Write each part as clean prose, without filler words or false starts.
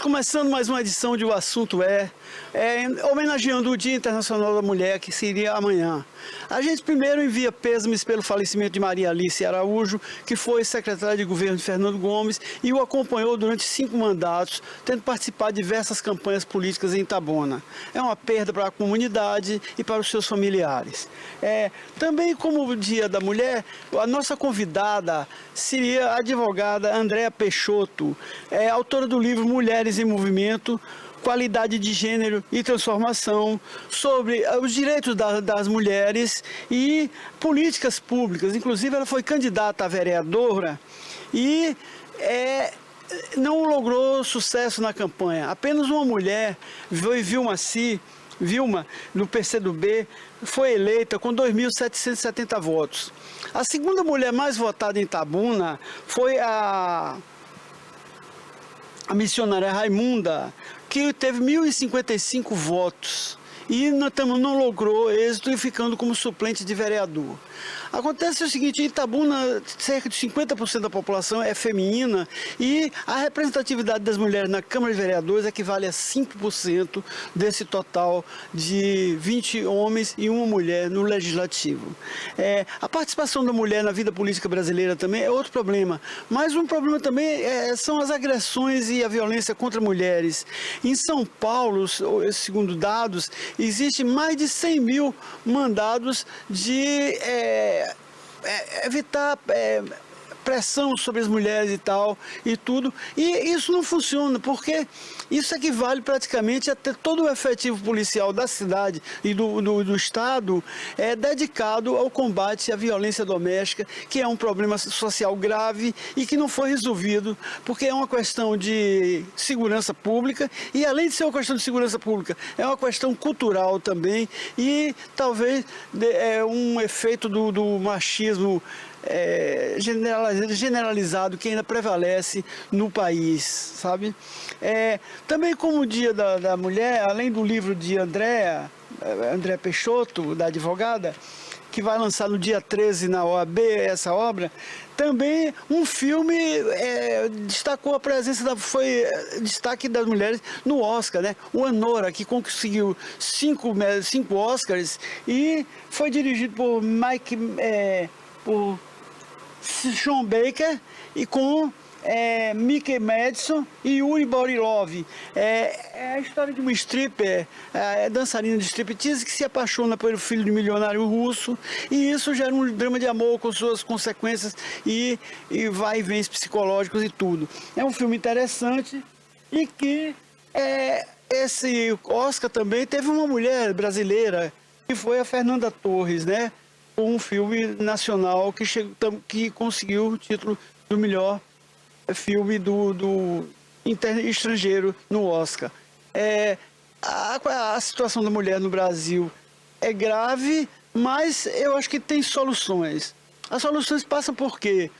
começando mais uma edição de O Assunto homenageando o Dia Internacional da Mulher, que seria amanhã. A gente primeiro envia pêsames pelo falecimento de Maria Alice Araújo, que foi secretária de governo de Fernando Gomes e o acompanhou durante 5 mandatos, tendo participado de diversas campanhas políticas em Itabuna. É uma perda para a comunidade e para os seus familiares. Também como o Dia da Mulher, a nossa convidada seria a advogada Andréa Peixoto, autora do livro Mulheres em Movimento, Qualidade de Gênero e Transformação, sobre os direitos das mulheres e políticas públicas. Inclusive, ela foi candidata a vereadora e não logrou sucesso na campanha. Apenas uma mulher, Vilma, do PCdoB, foi eleita com 2.770 votos. A segunda mulher mais votada em Itabuna foi a missionária Raimunda, que teve 1.055 votos e não logrou êxito e ficando como suplente de vereador. Acontece o seguinte, em Itabuna, cerca de 50% da população é feminina e a representatividade das mulheres na Câmara de Vereadores equivale a 5% desse total de 20 homens e uma mulher no Legislativo. A participação da mulher na vida política brasileira também é outro problema, mas um problema também são as agressões e a violência contra mulheres. Em São Paulo, segundo dados, existe mais de 100 mil mandados de evitar pressão sobre as mulheres e tal, e tudo. E isso não funciona, porque isso equivale praticamente a ter todo o efetivo policial da cidade e do Estado dedicado ao combate à violência doméstica, que é um problema social grave e que não foi resolvido, porque é uma questão de segurança pública, e além de ser uma questão de segurança pública, é uma questão cultural também, e talvez um efeito do machismo generalizado que ainda prevalece no país, sabe? Também como o Dia da Mulher, além do livro de Andréa Peixoto, da advogada, que vai lançar no dia 13 na OAB, essa obra, também um filme destacou a presença foi destaque das mulheres no Oscar, né? O Anora, que conseguiu 5 Oscars e foi dirigido por Sean Baker e com Mickey Madison e Yuri Borilov. É a história de uma stripper, dançarina de striptease, que se apaixona pelo filho de um milionário russo, e isso gera um drama de amor com suas consequências e vai e vem psicológicos e tudo. É um filme interessante e que esse Oscar também teve uma mulher brasileira, que foi a Fernanda Torres, né? Um filme nacional que conseguiu o título do melhor filme do estrangeiro no Oscar. A situação da mulher no Brasil é grave, mas eu acho que tem soluções. As soluções passam por quê?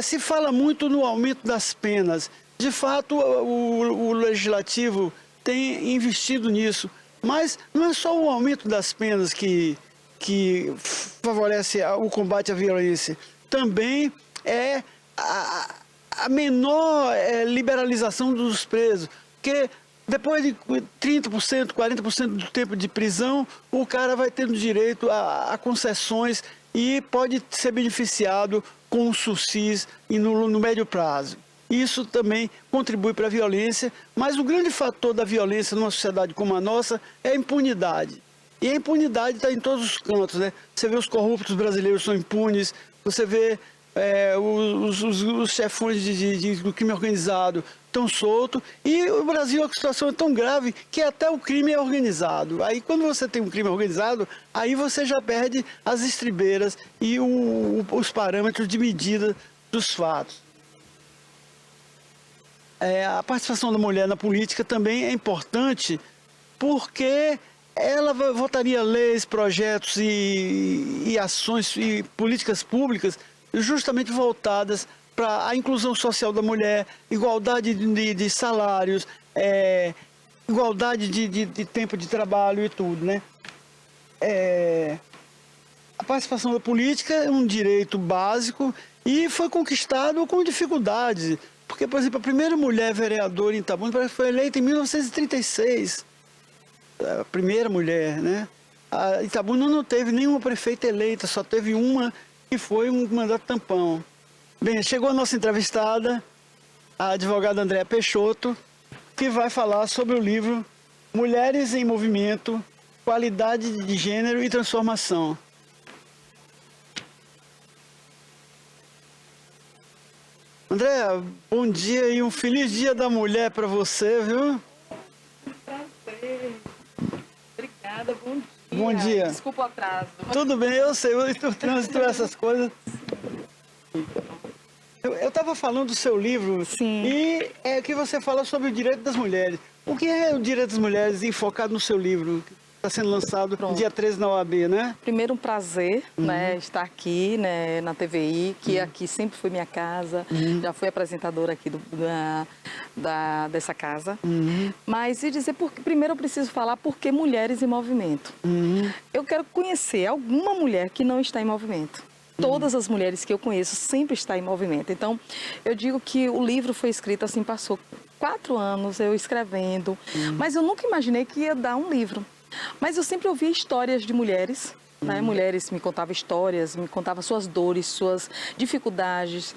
Se fala muito no aumento das penas. De fato, o Legislativo tem investido nisso, mas não é só o aumento das penas que favorece o combate à violência, também é a menor liberalização dos presos, porque depois de 30%, 40% do tempo de prisão, o cara vai tendo direito a concessões e pode ser beneficiado com o SUSIS e no médio prazo. Isso também contribui para a violência, mas o grande fator da violência numa sociedade como a nossa é a impunidade. E a impunidade está em todos os cantos, né? Você vê os corruptos brasileiros são impunes, você vê os chefões do crime organizado estão soltos, e o Brasil, a situação é tão grave que até o crime é organizado. Aí quando você tem um crime organizado, aí você já perde as estribeiras e os parâmetros de medida dos fatos. A participação da mulher na política também é importante, porque ela votaria leis, projetos e ações e políticas públicas justamente voltadas para a inclusão social da mulher, igualdade de salários, igualdade de tempo de trabalho e tudo, né? A participação da política é um direito básico e foi conquistado com dificuldades, Porque, por exemplo, a primeira mulher vereadora em Itabuna foi eleita em 1936. A primeira mulher, né? A Itabuna não teve nenhuma prefeita eleita, só teve uma que foi um mandato tampão. Bem, chegou a nossa entrevistada, a advogada Andréa Peixoto, que vai falar sobre o livro Mulheres em Movimento, Qualidade de Gênero e Transformação. Andréa, bom dia e um feliz Dia da Mulher para você, viu? Prazer. Obrigada, bom dia. Bom dia. Desculpa o atraso. Tudo bem, eu sei, o trânsito, essas coisas. Eu estava falando do seu livro. Sim. E é que você fala sobre o direito das mulheres. O que é o direito das mulheres enfocado no seu livro? Está sendo lançado no dia 13 na OAB, né? Primeiro, um prazer, né, estar aqui, né, na TVI, que aqui sempre foi minha casa. Já fui apresentadora aqui dessa casa. Mas e dizer, primeiro eu preciso falar por que mulheres em movimento. Eu quero conhecer alguma mulher que não está em movimento. Todas as mulheres que eu conheço sempre estão em movimento. Então, eu digo que o livro foi escrito assim, passou 4 anos eu escrevendo, mas eu nunca imaginei que ia dar um livro. Mas eu sempre ouvia histórias de mulheres, né? Mulheres me contavam histórias, me contavam suas dores, suas dificuldades,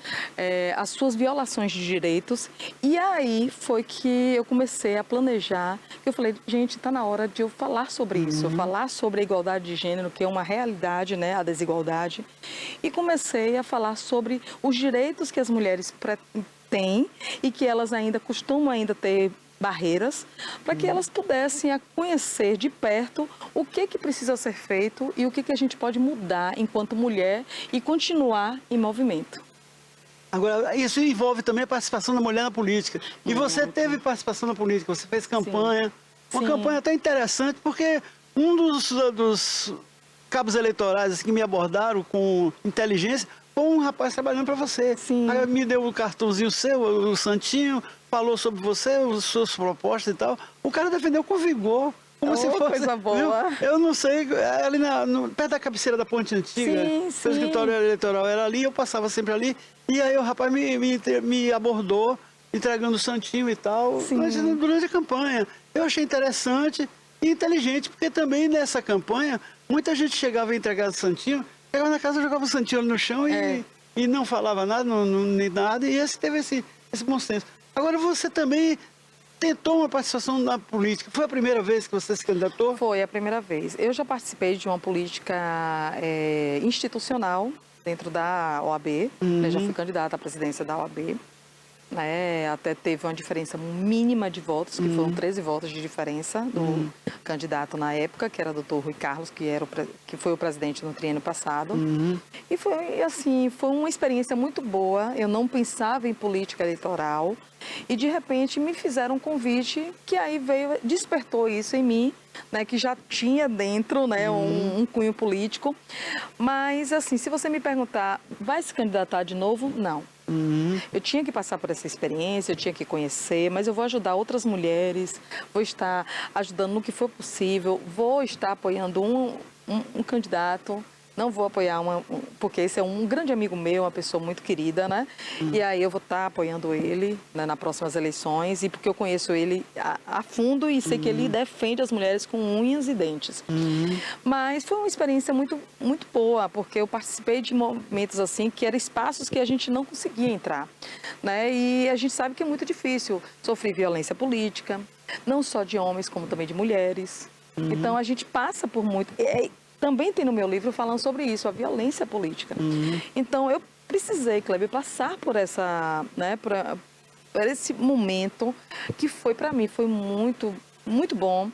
as suas violações de direitos. E aí foi que eu comecei a planejar. Eu falei, gente, está na hora de eu falar sobre isso, falar sobre a igualdade de gênero, que é uma realidade, né? A desigualdade. E comecei a falar sobre os direitos que as mulheres têm e que elas ainda costumam ter barreiras, para que elas pudessem conhecer de perto o que precisa ser feito e o que a gente pode mudar enquanto mulher e continuar em movimento. Agora, isso envolve também a participação da mulher na política. E você teve participação na política, você fez campanha. Uma campanha até interessante, porque um dos cabos eleitorais assim, que me abordaram com inteligência foi um rapaz trabalhando para você. Aí me deu o cartãozinho seu, o santinho, falou sobre você, as suas propostas e tal. O cara defendeu com vigor. Como se fosse coisa boa. Viu? Eu não sei, ali perto da cabeceira da Ponte Antiga, o escritório eleitoral era ali, eu passava sempre ali. E aí o rapaz me abordou, entregando o santinho e tal, mas durante a campanha. Eu achei interessante e inteligente, porque também nessa campanha, muita gente chegava a entregar o santinho, chegava na casa, jogava o santinho ali no chão e não falava nada, nem nada, e esse teve esse bom senso. Agora você também tentou uma participação na política. Foi a primeira vez que você se candidatou? Foi a primeira vez. Eu já participei de uma política institucional dentro da OAB. Eu já fui candidata à presidência da OAB. Até teve uma diferença mínima de votos, que foram 13 votos de diferença do candidato na época, que era o doutor Rui Carlos, que foi o presidente no triênio passado. E foi assim, foi uma experiência muito boa. Eu não pensava em política eleitoral e de repente me fizeram um convite que aí despertou isso em mim, né, que já tinha dentro, né, um cunho político. Mas assim, se você me perguntar, vai se candidatar de novo? Não. Eu tinha que passar por essa experiência, eu tinha que conhecer, mas eu vou ajudar outras mulheres, vou estar ajudando no que for possível, vou estar apoiando um candidato, não vou apoiar porque esse é um grande amigo meu, uma pessoa muito querida, né? E aí eu vou estar apoiando ele, né, nas próximas eleições, e porque eu conheço ele a fundo e sei que ele defende as mulheres com unhas e dentes. Mas foi uma experiência muito, muito boa, porque eu participei de momentos assim, que eram espaços que a gente não conseguia entrar, né? E a gente sabe que é muito difícil sofrer violência política, não só de homens, como também de mulheres. Então a gente passa por muito... Também tem no meu livro falando sobre isso, a violência política. Então, eu precisei, Kleber, passar por por esse momento que foi, para mim, foi muito, muito bom.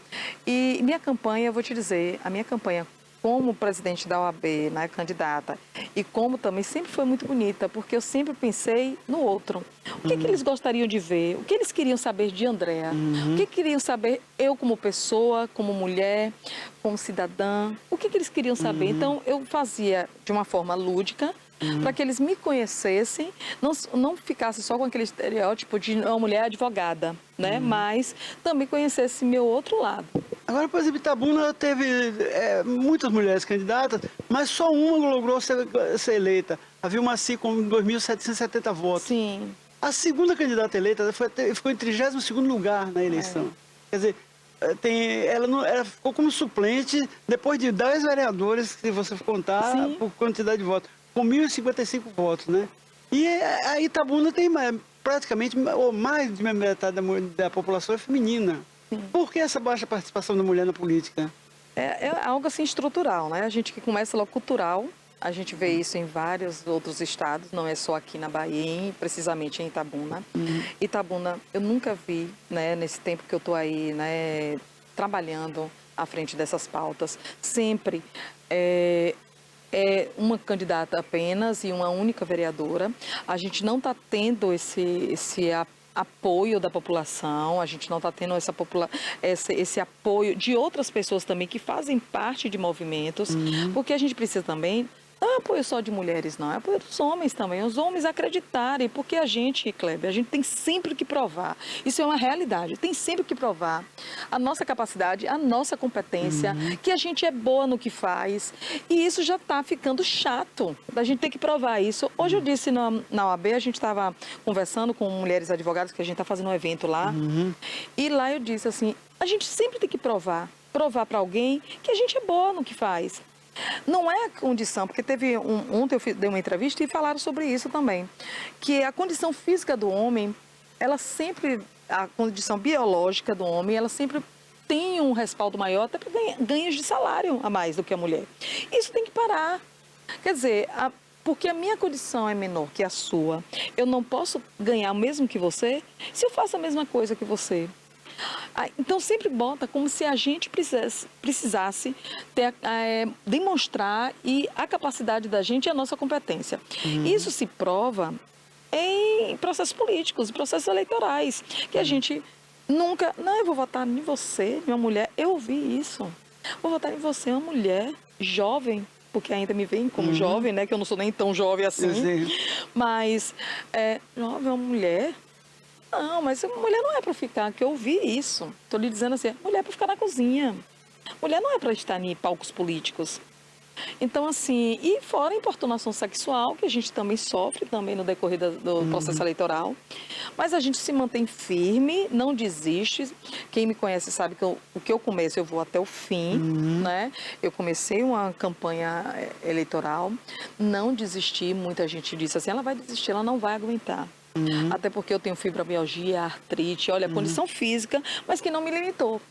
E minha campanha, eu vou te dizer, a minha campanha como presidente da OAB, né, candidata, e como também sempre foi muito bonita, porque eu sempre pensei no outro. O que eles gostariam de ver? O que eles queriam saber de Andréa? O que queriam saber eu como pessoa, como mulher, como cidadã? O que eles queriam saber? Então, eu fazia de uma forma lúdica, para que eles me conhecessem, não ficasse só com aquele estereótipo de uma mulher advogada, né? Mas também conhecesse meu outro lado. Agora, por exemplo, Itabuna teve muitas mulheres candidatas, mas só uma logrou ser eleita. A Vilmacy com 2.770 votos. Sim. A segunda candidata eleita ficou em 32º lugar na eleição. Quer dizer, ela ficou como suplente depois de 10 vereadores, se você for contar, Sim. por quantidade de votos, com 1.055 votos, né? E a Itabuna tem praticamente, ou mais de metade da população é feminina. Sim. Por que essa baixa participação da mulher na política? É algo assim estrutural, né? A gente que começa logo cultural, a gente vê isso em vários outros estados, não é só aqui na Bahia, precisamente em Itabuna. Itabuna, eu nunca vi, né, nesse tempo que eu estou aí, né, trabalhando à frente dessas pautas, sempre é uma candidata apenas e uma única vereadora. A gente não está tendo esse apoio da população, a gente não está tendo esse apoio de outras pessoas também que fazem parte de movimentos, porque a gente precisa também, não é apoio só de mulheres, não, é apoio dos homens também, os homens acreditarem, porque a gente, Kleber, a gente tem sempre que provar, isso é uma realidade, tem sempre que provar a nossa capacidade, a nossa competência, que a gente é boa no que faz, e isso já está ficando chato, da gente ter que provar isso. Hoje eu disse na OAB, a gente estava conversando com mulheres advogadas, que a gente está fazendo um evento lá, e lá eu disse assim, a gente sempre tem que provar para alguém que a gente é boa no que faz. Não é a condição, porque ontem eu dei uma entrevista e falaram sobre isso também, que a condição física do homem, a condição biológica do homem, ela sempre tem um respaldo maior, até para ganhos de salário a mais do que a mulher. Isso tem que parar. Quer dizer, porque a minha condição é menor que a sua, eu não posso ganhar o mesmo que você se eu faço a mesma coisa que você. Então sempre bota como se a gente precisasse demonstrar a capacidade da gente e a nossa competência. Isso se prova em processos políticos, processos eleitorais, que a gente nunca, não, eu vou votar em você, uma mulher, eu ouvi isso, vou votar em você, uma mulher jovem, porque ainda me veem como jovem, né, que eu não sou nem tão jovem assim, mas jovem, uma mulher. Não, mas mulher não é para ficar, que eu ouvi isso. Estou lhe dizendo assim, mulher é para ficar na cozinha. Mulher não é para estar em palcos políticos. Então, assim, e fora a importunação sexual, que a gente também sofre também no decorrer do processo eleitoral. Mas a gente se mantém firme, não desiste. Quem me conhece sabe que o que eu começo, eu vou até o fim, né? Eu comecei uma campanha eleitoral, não desisti. Muita gente disse assim, ela vai desistir, ela não vai aguentar. Até porque eu tenho fibromialgia, artrite, olha, condição física, mas que não me limitou.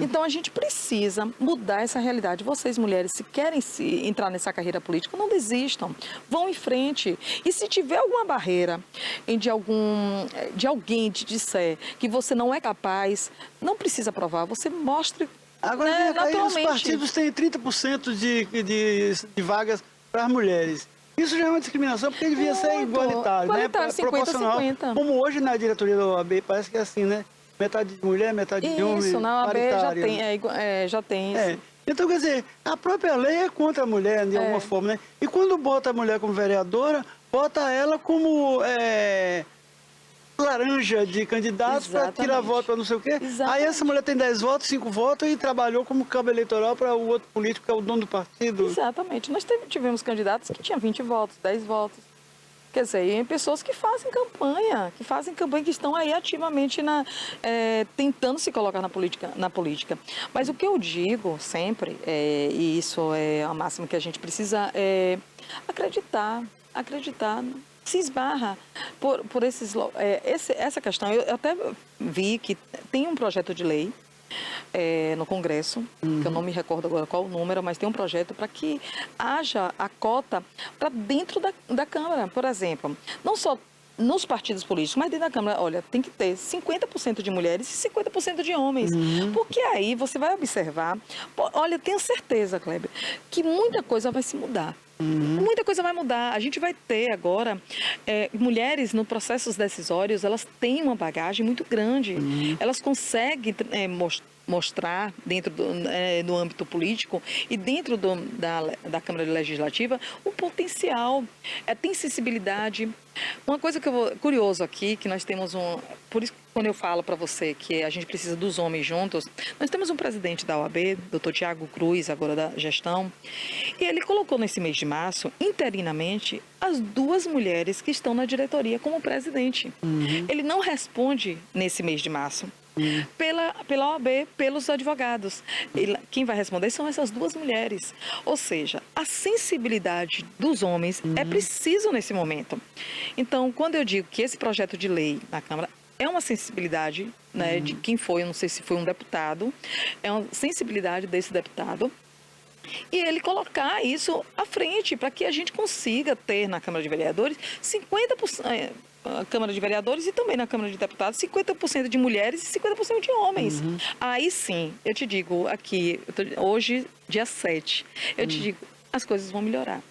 Então a gente precisa mudar essa realidade. Vocês, mulheres, se querem entrar nessa carreira política, não desistam, vão em frente. E se tiver alguma barreira de alguém te disser que você não é capaz, não precisa provar, você mostre. Agora, naturalmente. Os partidos têm 30% de vagas para as mulheres. Isso já é uma discriminação, porque devia ser igualitário, né? 50, Proporcional. 50. Como hoje na diretoria da OAB, parece que é assim, né? Metade de mulher, metade de homem. Isso, na OAB já tem isso. Então, quer dizer, a própria lei é contra a mulher, de alguma forma, né? E quando bota a mulher como vereadora, bota ela como laranja de candidatos para tirar voto para não sei o quê. Exatamente. Aí essa mulher tem 10 votos, 5 votos e trabalhou como cabo eleitoral para o outro político que é o dono do partido. Exatamente. Nós tivemos candidatos que tinham 20 votos, 10 votos. Quer dizer, e pessoas que fazem campanha, que estão aí ativamente tentando se colocar na política. Mas o que eu digo sempre, e isso é a máxima que a gente precisa, é acreditar, se esbarra por essa questão. Eu até vi que tem um projeto de lei no Congresso, que eu não me recordo agora qual o número, mas tem um projeto para que haja a cota para dentro da Câmara, por exemplo. Não só nos partidos políticos, mas dentro da Câmara, olha, tem que ter 50% de mulheres e 50% de homens. Porque aí você vai observar, olha, tenho certeza, Kleber, que muita coisa vai se mudar. Muita coisa vai mudar. A gente vai ter agora mulheres no processos decisórios, elas têm uma bagagem muito grande. Elas conseguem mostrar dentro do âmbito político e dentro da Câmara Legislativa o potencial, tem sensibilidade. Uma coisa curioso aqui, que nós temos por isso quando eu falo para você que a gente precisa dos homens juntos, nós temos um presidente da OAB, Dr. Tiago Cruz, agora da gestão, e ele colocou nesse mês de março, interinamente, as 2 mulheres que estão na diretoria como presidente. Ele não responde nesse mês de março. Pela OAB, pelos advogados. Quem vai responder são essas 2 mulheres. Ou seja, a sensibilidade dos homens é preciso nesse momento. Então, quando eu digo que esse projeto de lei na Câmara é uma sensibilidade, né, de quem foi, eu não sei se foi um deputado, é uma sensibilidade desse deputado, e ele colocar isso à frente para que a gente consiga ter na Câmara de Vereadores 50%, na Câmara de Vereadores e também na Câmara de Deputados, 50% de mulheres e 50% de homens. Aí sim, eu te digo aqui, hoje, dia 7, eu te digo, as coisas vão melhorar.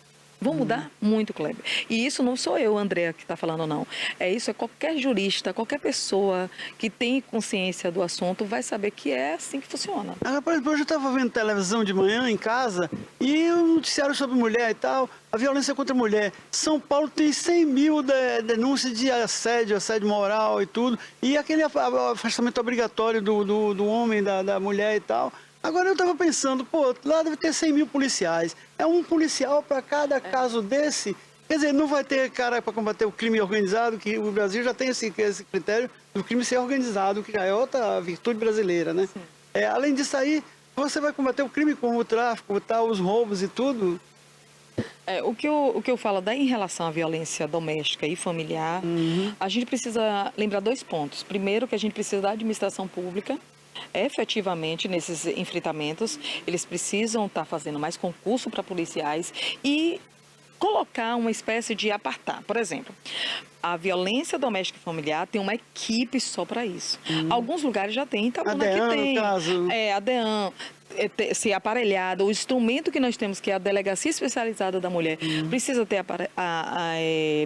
Vão mudar muito, Kleber. E isso não sou eu, Andréa, que está falando, não. Isso é qualquer jurista, qualquer pessoa que tem consciência do assunto vai saber que é assim que funciona. Por exemplo, hoje eu estava vendo televisão de manhã em casa e um noticiário sobre mulher e tal, a violência contra a mulher. São Paulo tem 100 mil denúncias de assédio moral e tudo, e aquele afastamento obrigatório do homem, da mulher e tal. Agora eu estava pensando, pô, lá deve ter 100 mil policiais. É um policial para cada caso desse. Quer dizer, não vai ter cara para combater o crime organizado, que o Brasil já tem esse critério do crime ser organizado, que já é outra virtude brasileira, né? Além disso aí, você vai combater o crime como o tráfico, os roubos e tudo. O que eu falo em relação à violência doméstica e familiar, a gente precisa lembrar 2 pontos. Primeiro, que a gente precisa da administração pública, efetivamente, nesses enfrentamentos, eles precisam estar fazendo mais concurso para policiais e colocar uma espécie de apartar. Por exemplo, a violência doméstica e familiar tem uma equipe só para isso. Alguns lugares já tem, Itabuna que tem. Caso. A DEAN, ser aparelhada, o instrumento que nós temos, que é a Delegacia Especializada da Mulher, precisa ter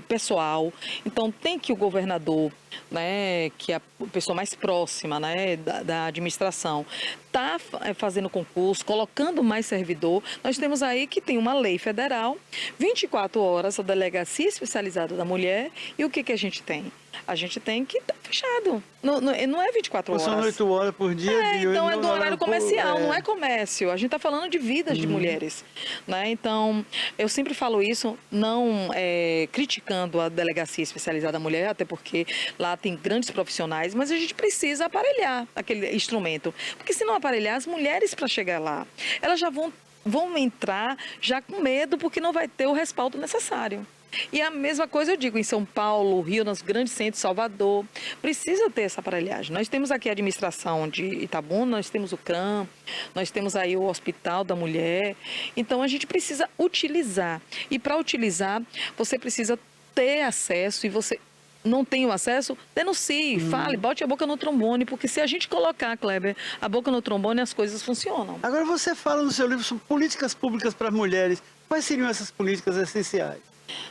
pessoal. Então, tem que o governador, né, que é a pessoa mais próxima, né, da administração, está fazendo concurso, colocando mais servidor. Nós temos aí que tem uma lei federal, 24 horas, a Delegacia Especializada da Mulher, e o que a gente tem? A gente tem que estar fechado. Não é 24 horas. São 8 horas por dia. Então é do horário comercial, não é comércio. A gente está falando de vidas de mulheres. Né? Então, eu sempre falo isso, não criticando a Delegacia Especializada da Mulher, até porque lá tem grandes profissionais, mas a gente precisa aparelhar aquele instrumento. Porque se não aparelhar, as mulheres para chegar lá, elas já vão entrar já com medo, porque não vai ter o respaldo necessário. E a mesma coisa eu digo em São Paulo, Rio, nos grandes centros, Salvador. Precisa ter essa aparelhagem. Nós temos aqui a administração de Itabuna, nós temos o CRAM, nós temos aí o Hospital da Mulher. Então a gente precisa utilizar. E para utilizar, você precisa ter acesso, e você não tem o acesso, denuncie, fale, bote a boca no trombone, porque se a gente colocar, Kleber, a boca no trombone, as coisas funcionam. Agora você fala no seu livro sobre políticas públicas para as mulheres. Quais seriam essas políticas essenciais?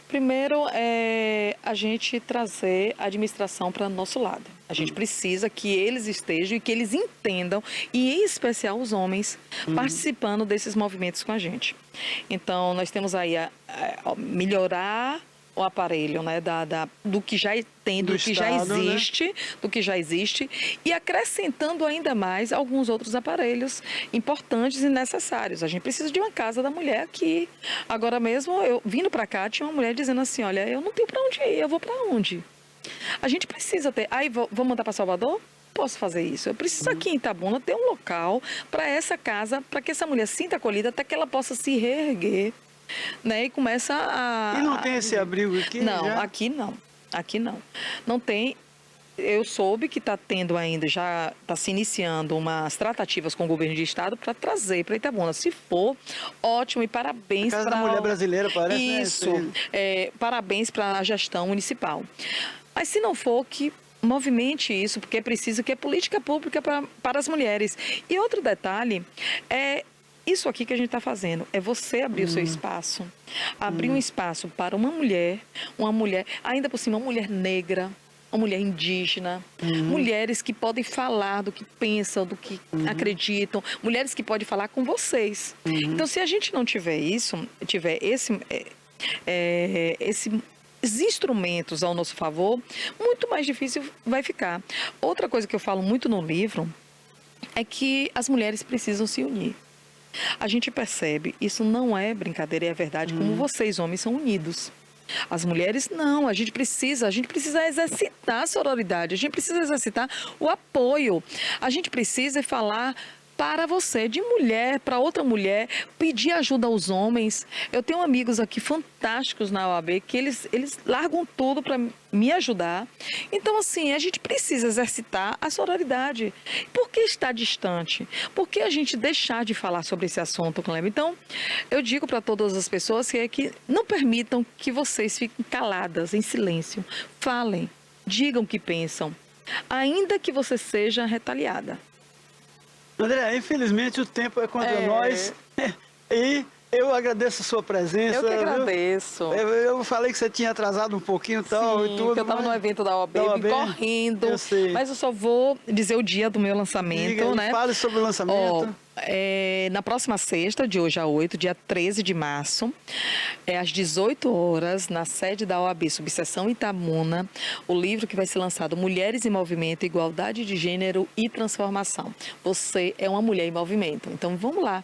Primeiro, a gente trazer a administração para o nosso lado. A gente precisa que eles estejam e que eles entendam, e em especial os homens, participando desses movimentos com a gente. Então, nós temos aí a melhorar o aparelho, né, do que já tem, do que já existe, né? Do que já existe, e acrescentando ainda mais alguns outros aparelhos importantes e necessários. A gente precisa de uma casa da mulher aqui. Agora mesmo, eu vindo para cá, tinha uma mulher dizendo assim, olha, eu não tenho para onde ir, eu vou para onde? A gente precisa ter... Aí, vou mandar para Salvador? Posso fazer isso. Eu preciso aqui em Itabuna ter um local para essa casa, para que essa mulher sinta acolhida, até que ela possa se reerguer, né, e começa a... E não tem esse abrigo aqui? Não, já? aqui não. Aqui não. Não tem. Eu soube que está tendo ainda, já está se iniciando umas tratativas com o governo de estado para trazer para Itabuna. Se for, ótimo, e parabéns para... A Casa da Mulher Brasileira, parece, isso, né? Parabéns para a gestão municipal. Mas se não for, que movimente isso, porque é preciso que é política pública para as mulheres. E outro detalhe é... Isso aqui que a gente está fazendo é você abrir o seu espaço, abrir um espaço para uma mulher, ainda por cima, uma mulher negra, uma mulher indígena, mulheres que podem falar do que pensam, do que acreditam, mulheres que podem falar com vocês. Então, se a gente não tiver isso, tiver esses instrumentos ao nosso favor, muito mais difícil vai ficar. Outra coisa que eu falo muito no livro é que as mulheres precisam se unir. A gente percebe, isso não é brincadeira, é verdade, como vocês, homens, são unidos. As mulheres, não, a gente precisa exercitar a sororidade, a gente precisa exercitar o apoio, a gente precisa falar para você, de mulher para outra mulher, pedir ajuda aos homens. Eu tenho amigos aqui fantásticos na OAB que eles largam tudo para me ajudar. Então, assim, a gente precisa exercitar a sororidade. Por que estar distante? Por que a gente deixar de falar sobre esse assunto, Kleber? Então, eu digo para todas as pessoas que não permitam que vocês fiquem caladas, em silêncio. Falem, digam o que pensam, ainda que você seja retaliada. André, infelizmente o tempo é contra nós e eu agradeço a sua presença. Eu que agradeço. Eu falei que você tinha atrasado um pouquinho e tal. Sim, e tudo. Porque eu estava no evento da OAB, correndo. Eu sei. Mas eu só vou dizer o dia do meu lançamento, Diga, né? Fale sobre o lançamento. Na próxima sexta, de hoje a 8, dia 13 de março, às 18 horas, na sede da OAB, subseção Itabuna, o livro que vai ser lançado, Mulheres em Movimento, Igualdade de Gênero e Transformação. Você é uma mulher em movimento. Então, vamos lá.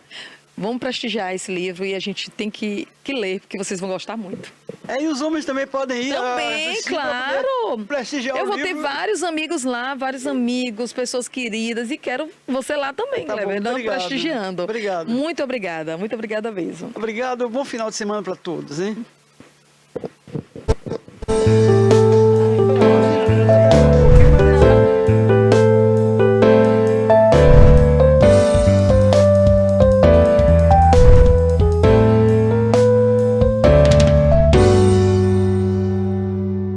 Vamos prestigiar esse livro e a gente tem que ler, porque vocês vão gostar muito. E os homens também podem ir. Também, claro. Prestigiar eu o vou livro. ter vários amigos lá, vários amigos, pessoas queridas, e quero você lá também, Tá Kleber, bom, obrigado. prestigiando. Obrigado. Muito obrigada mesmo. Obrigado, bom final de semana para todos, hein?